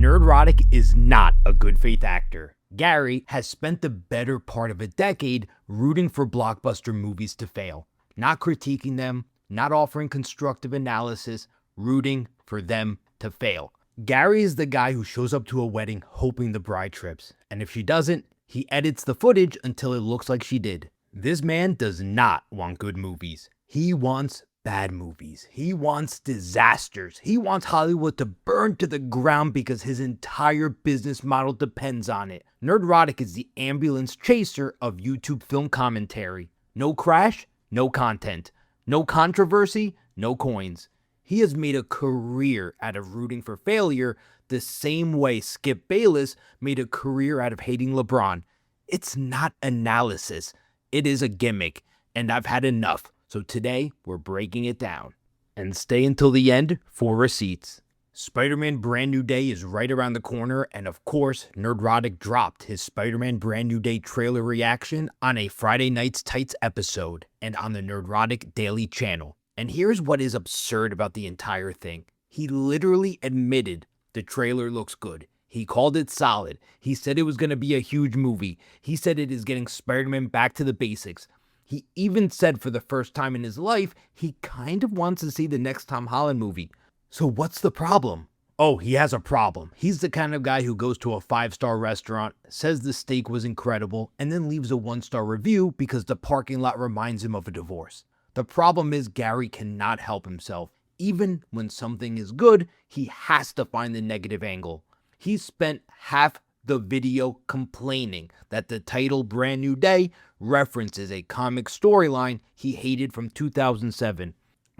Nerdrotic is not a good faith actor. Gary has spent the better part of a decade rooting for blockbuster movies to fail, not critiquing them, not offering constructive analysis, rooting for them to fail. Gary is the guy who shows up to a wedding hoping the bride trips, and if she doesn't, he edits the footage until it looks like she did. This man does not want good movies. He wants bad movies. He wants disasters. He wants Hollywood to burn to the ground because his entire business model depends on it. Nerdrotic is the ambulance chaser of YouTube film commentary. No crash, no content. No controversy, no coins. He has made a career out of rooting for failure the same way Skip Bayless made a career out of hating LeBron. It's not analysis. It is a gimmick, and I've had enough. So today, we're breaking it down. And stay until the end for receipts. Spider-Man Brand New Day is right around the corner, and of course, Nerdrotic dropped his Spider-Man Brand New Day trailer reaction on a Friday Night's Tights episode and on the Nerdrotic Daily channel. And here's what is absurd about the entire thing. He literally admitted the trailer looks good. He called it solid. He said it was going to be a huge movie. He said it is getting Spider-Man back to the basics. He even said for the first time in his life, he kind of wants to see the next Tom Holland movie. So what's the problem? Oh, he has a problem. He's the kind of guy who goes to a 5-star restaurant, says the steak was incredible, and then leaves a 1-star review because the parking lot reminds him of a divorce. The problem is Gary cannot help himself. Even when something is good, he has to find the negative angle. He spent half the video complaining that the title Brand New Day references a comic storyline he hated from 2007.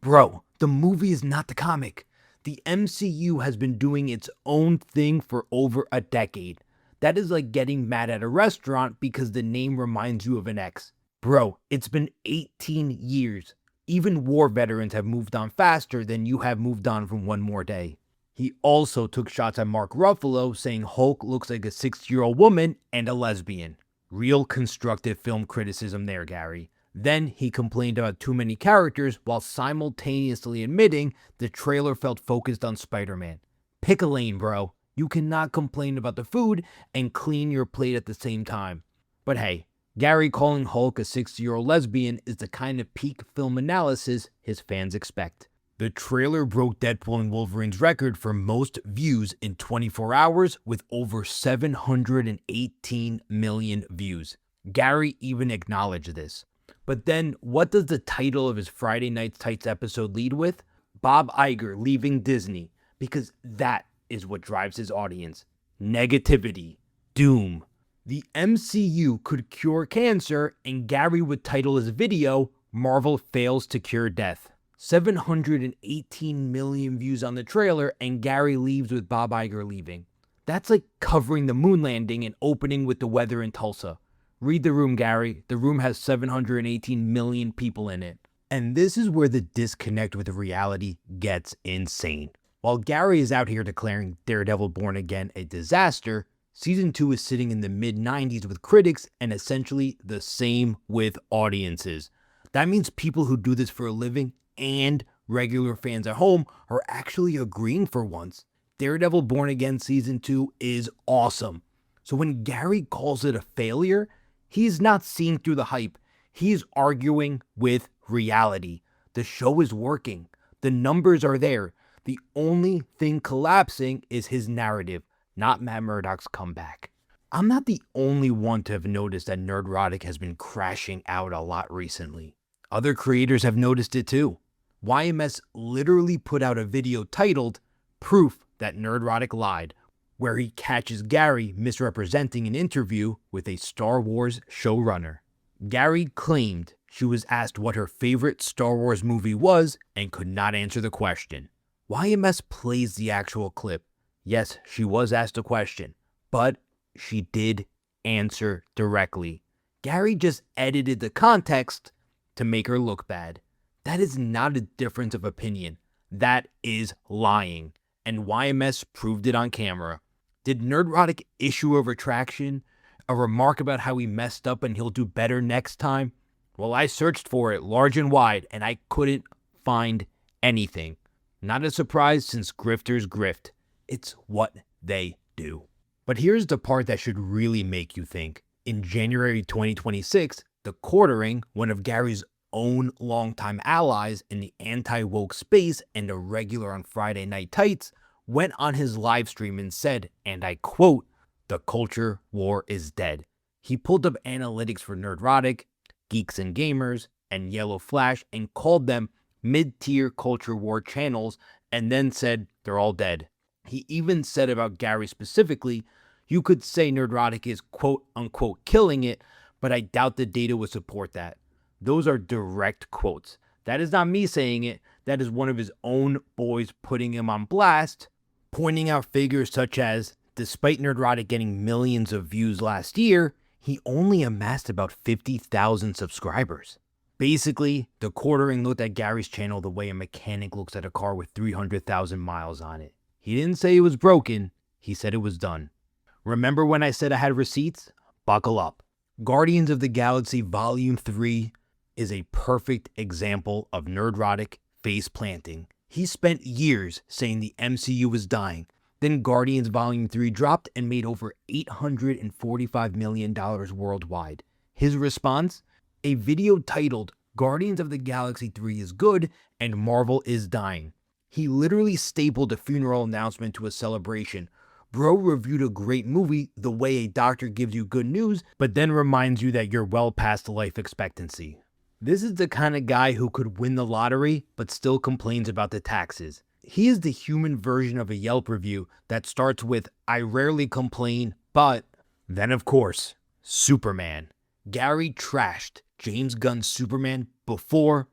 Bro, the movie is not the comic. The MCU has been doing its own thing for over a decade. That is like getting mad at a restaurant because the name reminds you of an ex. Bro, it's been 18 years. Even war veterans have moved on faster than you have moved on from One More Day. He also took shots at Mark Ruffalo, saying Hulk looks like a 60-year-old woman and a lesbian. Real constructive film criticism there, Gary. Then he complained about too many characters while simultaneously admitting the trailer felt focused on Spider-Man. Pick a lane, bro. You cannot complain about the food and clean your plate at the same time. But hey, Gary calling Hulk a 60-year-old lesbian is the kind of peak film analysis his fans expect. The trailer broke Deadpool and Wolverine's record for most views in 24 hours with over 718 million views. Gary even acknowledged this. But then, what does the title of his Friday Night's Tights episode lead with? Bob Iger leaving Disney, because that is what drives his audience. Negativity. Doom. The MCU could cure cancer, and Gary would title his video, Marvel Fails to Cure Death. 718 million views on the trailer, and Gary leaves with Bob Iger leaving. That's like covering the moon landing and opening with the weather in Tulsa. Read the room, Gary. The room has 718 million people in it. And this is where the disconnect with reality gets insane. While Gary is out here declaring Daredevil Born Again a disaster, Season 2 is sitting in the mid-90s with critics and essentially the same with audiences. That means people who do this for a living and regular fans at home are actually agreeing for once. Daredevil Born Again Season 2 is awesome. So when Gary calls it a failure, he's not seeing through the hype. He's arguing with reality. The show is working. The numbers are there. The only thing collapsing is his narrative, not Matt Murdock's comeback. I'm not the only one to have noticed that Nerdrotic has been crashing out a lot recently. Other creators have noticed it too. YMS literally put out a video titled Proof That Nerdrotic Lied, where he catches Gary misrepresenting an interview with a Star Wars showrunner. Gary claimed she was asked what her favorite Star Wars movie was and could not answer the question. YMS plays the actual clip. Yes, she was asked a question, but she did answer directly. Gary just edited the context to make her look bad. That is not a difference of opinion. That is lying. And YMS proved it on camera. Did Nerdrotic issue a retraction? A remark about how he messed up and he'll do better next time? Well, I searched for it large and wide and I couldn't find anything. Not a surprise since grifters grift. It's what they do. But here's the part that should really make you think. In January 2026, TheQuartering, one of Gary's own longtime allies in the anti-woke space and a regular on Friday Night Tights, went on his live stream and said, and I quote, "The culture war is dead." He pulled up analytics for Nerdrotic, Geeks and Gamers, and YellowFlash and called them mid-tier culture war channels and then said they're all dead. He even said about Gary specifically, "You could say Nerdrotic is quote-unquote killing it, but I doubt the data would support that." Those are direct quotes. That is not me saying it. That is one of his own boys putting him on blast, pointing out figures such as, despite Nerdrotic getting millions of views last year, he only amassed about 50,000 subscribers. Basically, TheQuartering looked at Gary's channel the way a mechanic looks at a car with 300,000 miles on it. He didn't say it was broken, he said it was done. Remember when I said I had receipts? Buckle up. Guardians of the Galaxy Volume 3 is a perfect example of Nerdrotic face planting. He spent years saying the MCU was dying. Then Guardians Volume 3 dropped and made over $845 million worldwide. His response? A video titled, "Guardians of the Galaxy 3 is good and Marvel is dying." He literally stapled a funeral announcement to a celebration. Bro reviewed a great movie the way a doctor gives you good news, but then reminds you that you're well past life expectancy. This is the kind of guy who could win the lottery, but still complains about the taxes. He is the human version of a Yelp review that starts with, "I rarely complain, but..." Then of course, Superman. Gary trashed James Gunn's Superman before,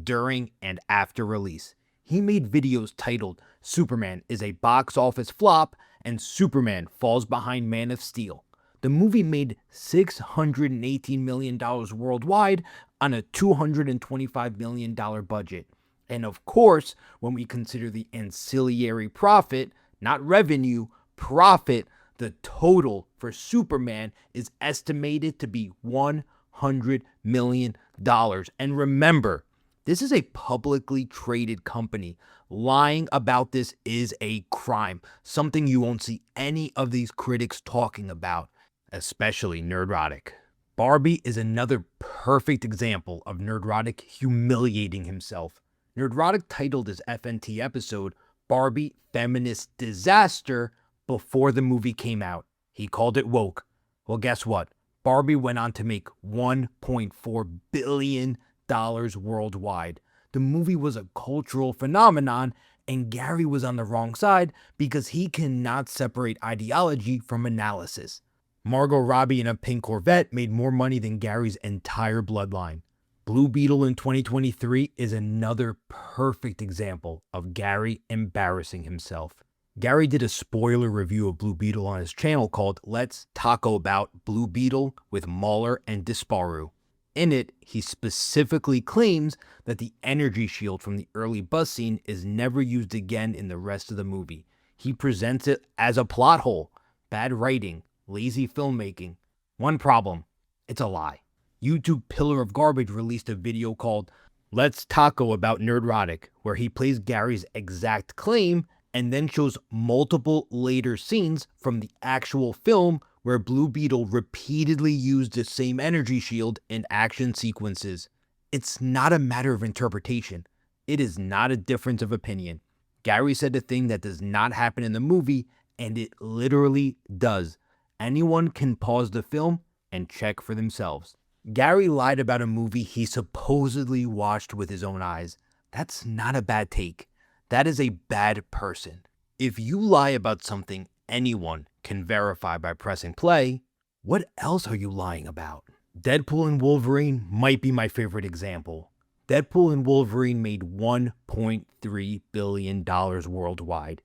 during, and after release. He made videos titled, "Superman is a box office flop," and "Superman falls behind Man of Steel." The movie made $618 million worldwide on a $225 million budget. And of course, when we consider the ancillary profit, not revenue, profit, the total for Superman is estimated to be $100 million. And remember, this is a publicly traded company. Lying about this is a crime, something you won't see any of these critics talking about, especially Nerdrotic. Barbie is another perfect example of Nerdrotic humiliating himself. Nerdrotic titled his FNT episode Barbie Feminist Disaster before the movie came out. He called it woke. Well, guess what? Barbie went on to make $1.4 billion worldwide. The movie was a cultural phenomenon, and Gary was on the wrong side because he cannot separate ideology from analysis. Margot Robbie in a pink Corvette made more money than Gary's entire bloodline. Blue Beetle in 2023 is another perfect example of Gary embarrassing himself. Gary did a spoiler review of Blue Beetle on his channel called Let's Taco About Blue Beetle with Mahler and Disparu. In it, he specifically claims that the energy shield from the early bus scene is never used again in the rest of the movie. He presents it as a plot hole, bad writing, lazy filmmaking. One problem, it's a lie. YouTube Pillar of Garbage released a video called Let's Taco About Nerdrotic, where he plays Gary's exact claim and then shows multiple later scenes from the actual film where Blue Beetle repeatedly used the same energy shield in action sequences. It's not a matter of interpretation. It is not a difference of opinion. Gary said a thing that does not happen in the movie, and it literally does. Anyone can pause the film and check for themselves. Gary lied about a movie he supposedly watched with his own eyes. That's not a bad take. That is a bad person. If you lie about something anyone can verify by pressing play, what else are you lying about? Deadpool and Wolverine might be my favorite example. Deadpool and Wolverine made $1.3 billion worldwide.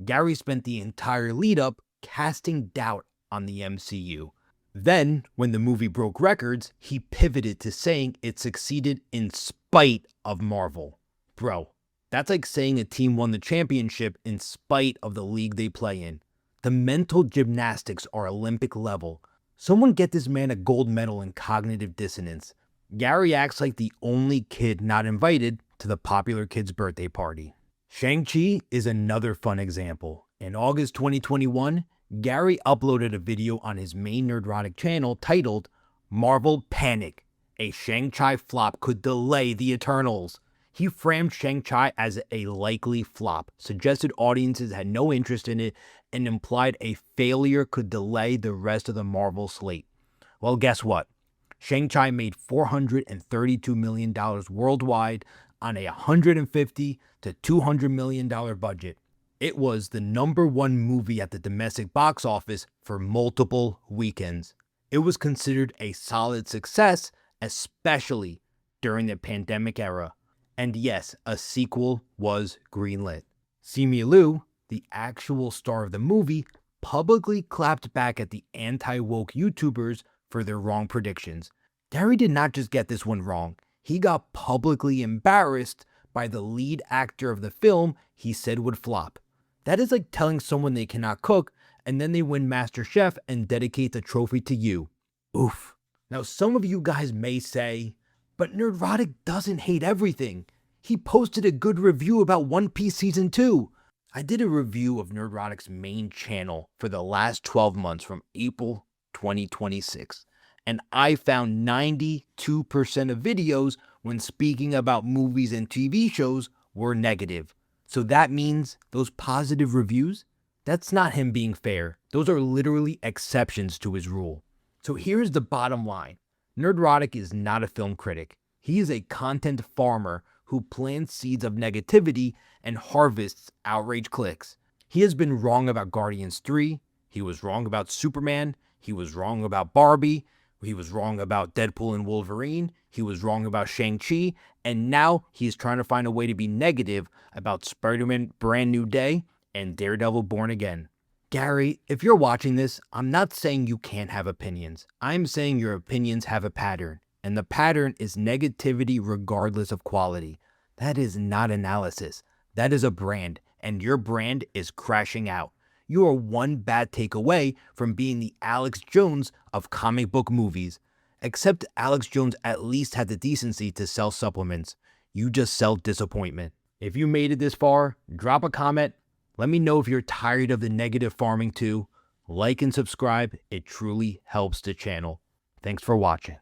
Gary spent the entire lead up casting doubt on the MCU. Then, when the movie broke records, he pivoted to saying it succeeded in spite of Marvel. Bro, that's like saying a team won the championship in spite of the league they play in. The mental gymnastics are Olympic level. Someone get this man a gold medal in cognitive dissonance. Gary acts like the only kid not invited to the popular kid's birthday party. Shang-Chi is another fun example. In August 2021, Gary uploaded a video on his main Nerdrotic channel titled Marvel Panic, a Shang-Chi flop could delay the Eternals. He framed Shang-Chi as a likely flop, suggested audiences had no interest in it, and implied a failure could delay the rest of the Marvel slate. Well, guess what? Shang-Chi made $432 million worldwide on a $150 to $200 million budget. It was the #1 movie at the domestic box office for multiple weekends. It was considered a solid success, especially during the pandemic era. And yes, a sequel was greenlit. Simu Liu, the actual star of the movie, publicly clapped back at the anti-woke YouTubers for their wrong predictions. Gary did not just get this one wrong, he got publicly embarrassed by the lead actor of the film he said would flop. That is like telling someone they cannot cook and then they win MasterChef and dedicate the trophy to you. Oof. Now some of you guys may say, but Nerdrotic doesn't hate everything. He posted a good review about One Piece Season 2. I did a review of Nerdrotic's main channel for the last 12 months from April 2026. And I found 92% of videos when speaking about movies and TV shows were negative. So that means those positive reviews, that's not him being fair. Those are literally exceptions to his rule. So here's the bottom line. Nerdrotic is not a film critic. He is a content farmer who plants seeds of negativity and harvests outrage clicks. He has been wrong about Guardians 3. He was wrong about Superman. He was wrong about Barbie. He was wrong about Deadpool and Wolverine. He was wrong about Shang-Chi. And now he's trying to find a way to be negative about Spider-Man Brand New Day and Daredevil Born Again. Gary, if you're watching this, I'm not saying you can't have opinions. I'm saying your opinions have a pattern. And the pattern is negativity regardless of quality. That is not analysis. That is a brand. And your brand is crashing out. You are one bad take away from being the Alex Jones of comic book movies. Except Alex Jones at least had the decency to sell supplements. You just sell disappointment. If you made it this far, drop a comment. Let me know if you're tired of the negative farming too. Like and subscribe. It truly helps the channel. Thanks for watching.